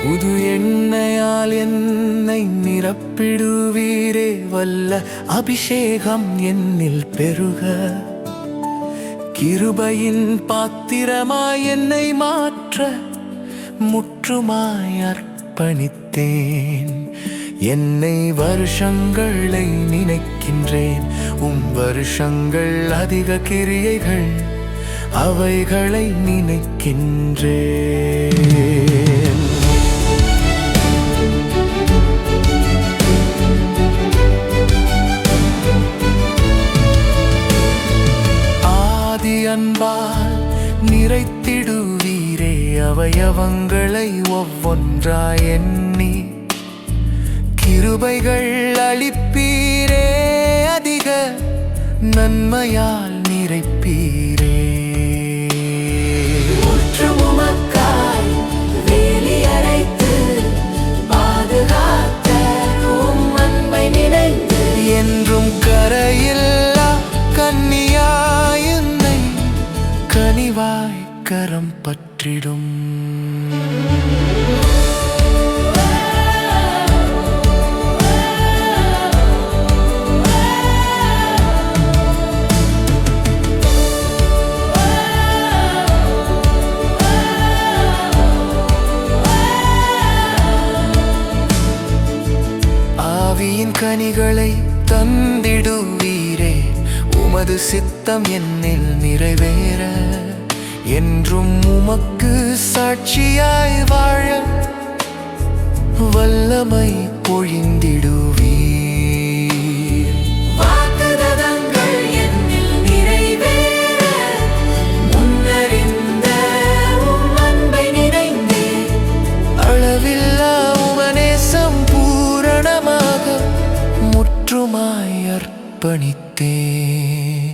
புது எண்ணெயால் என்னை நிரப்பிடுவீரே, வல்ல அபிஷேகம் என்னில் பெருக. கிருபையின் பாத்திரமாய் என்னை மாற்ற முற்றுமாய் அர்ப்பணித்தேன். என்னை வருஷங்களை நினைக்கின்றேன், வருஷங்கள் அதிக கிரியைகள் அவைகளை நினைக்கின்றேன். ஆதி அன்பால் நிறைத்திடுவீரே, அவயவங்களை ஒவ்வொன்றாய் எண்ணி கிருபைகள் அளிப்பீரே, அதிக நன்மையால் நிறைப்பீரே. உமக்காய் வேலி அரைத்து பாதுகாத்த அன்பை நினைந்து என்றும் கரையில்லா கன்னியாய் என்னை கனிவாய் கரம் பற்றிடும். ஆவியின் கனிகளை தந்திடுவீரே, உமது சித்தம் என்னில் நிறைவேற. என்றும் உமக்கு சாட்சியாய் வாழ வல்லமை பொழிந்திடுவீர். வாக்குத்தத்தங்கள் என்னில் நிறைவேற முன்னறிந்த அன்பை நினைந்தே அளவில்லா உமநேசம் பூரணமாக முற்றுமாய் அர்ப்பணித்தேன்.